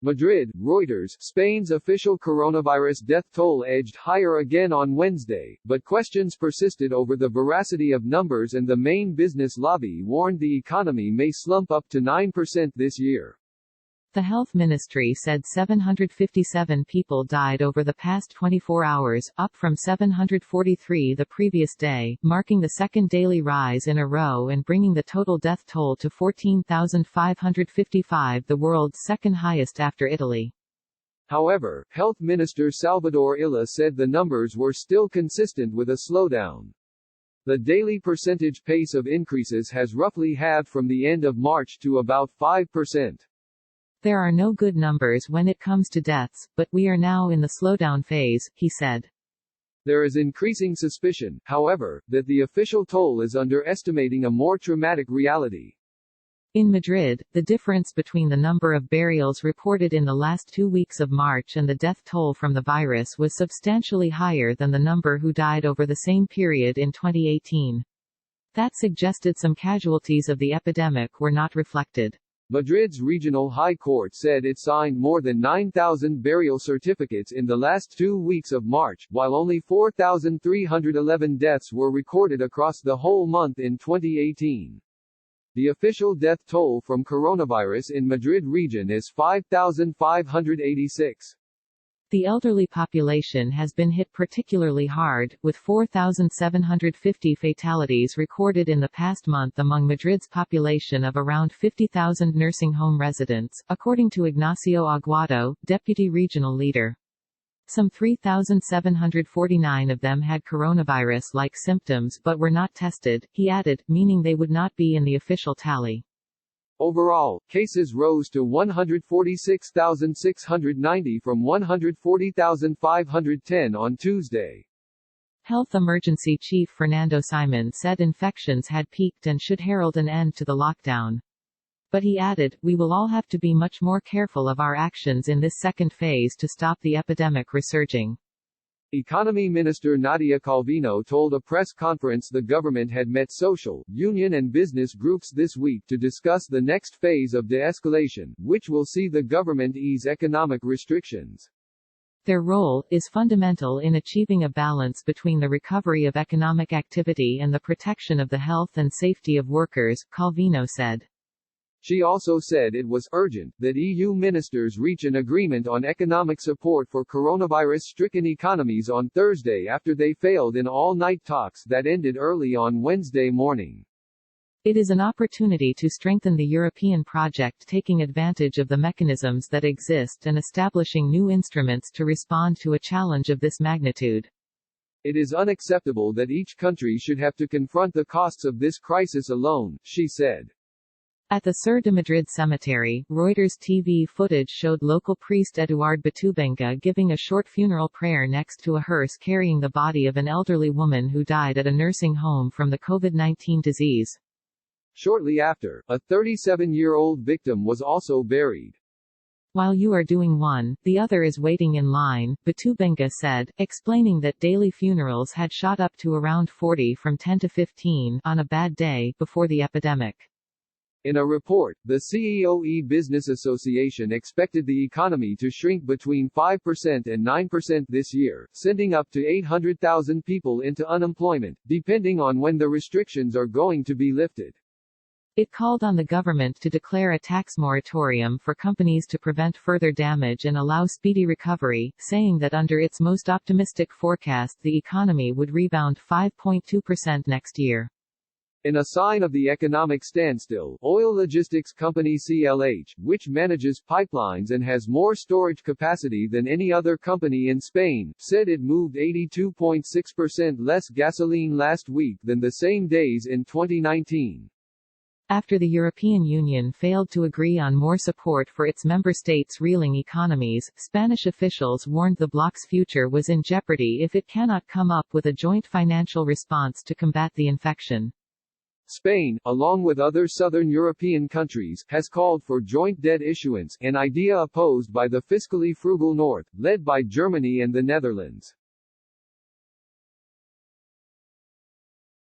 Madrid, Reuters. Spain's official coronavirus death toll edged higher again on Wednesday, but questions persisted over the veracity of numbers, and the main business lobby warned the economy may slump up to 9% this year. The health ministry said 757 people died over the past 24 hours, up from 743 the previous day, marking the second daily rise in a row and bringing the total death toll to 14,555, the world's second highest after Italy. However, Health Minister Salvador Illa said the numbers were still consistent with a slowdown. The daily percentage pace of increases has roughly halved from the end of March to about 5%. There are no good numbers when it comes to deaths, but we are now in the slowdown phase, he said. There is increasing suspicion, however, that the official toll is underestimating a more traumatic reality. In Madrid, the difference between the number of burials reported in the last 2 weeks of March and the death toll from the virus was substantially higher than the number who died over the same period in 2018. That suggested some casualties of the epidemic were not reflected. Madrid's regional high court said it signed more than 9,000 burial certificates in the last 2 weeks of March, while only 4,311 deaths were recorded across the whole month in 2018. The official death toll from coronavirus in Madrid region is 5,586. The elderly population has been hit particularly hard, with 4,750 fatalities recorded in the past month among Madrid's population of around 50,000 nursing home residents, according to Ignacio Aguado, deputy regional leader. Some 3,749 of them had coronavirus-like symptoms but were not tested, he added, meaning they would not be in the official tally. Overall, cases rose to 146,690 from 140,510 on Tuesday. Health Emergency Chief Fernando Simon said infections had peaked and should herald an end to the lockdown. But he added, we will all have to be much more careful of our actions in this second phase to stop the epidemic resurging. Economy Minister Nadia Calvino told a press conference the government had met social, union and business groups this week to discuss the next phase of de-escalation, which will see the government ease economic restrictions. Their role is fundamental in achieving a balance between the recovery of economic activity and the protection of the health and safety of workers, Calvino said. She also said it was urgent that EU ministers reach an agreement on economic support for coronavirus-stricken economies on Thursday after they failed in all-night talks that ended early on Wednesday morning. It is an opportunity to strengthen the European project, taking advantage of the mechanisms that exist and establishing new instruments to respond to a challenge of this magnitude. It is unacceptable that each country should have to confront the costs of this crisis alone, she said. At the Sur de Madrid cemetery, Reuters TV footage showed local priest Eduard Batubenga giving a short funeral prayer next to a hearse carrying the body of an elderly woman who died at a nursing home from the COVID-19 disease. Shortly after, a 37-year-old victim was also buried. While you are doing one, the other is waiting in line, Batubenga said, explaining that daily funerals had shot up to around 40 from 10 to 15 on a bad day before the epidemic. In a report, the CEOE Business Association expected the economy to shrink between 5% and 9% this year, sending up to 800,000 people into unemployment, depending on when the restrictions are going to be lifted. It called on the government to declare a tax moratorium for companies to prevent further damage and allow speedy recovery, saying that under its most optimistic forecast the economy would rebound 5.2% next year. In a sign of the economic standstill, oil logistics company CLH, which manages pipelines and has more storage capacity than any other company in Spain, said it moved 82.6% less gasoline last week than the same days in 2019. After the European Union failed to agree on more support for its member states' reeling economies, Spanish officials warned the bloc's future was in jeopardy if it cannot come up with a joint financial response to combat the infection. Spain, along with other southern European countries, has called for joint debt issuance, an idea opposed by the fiscally frugal North, led by Germany and the Netherlands.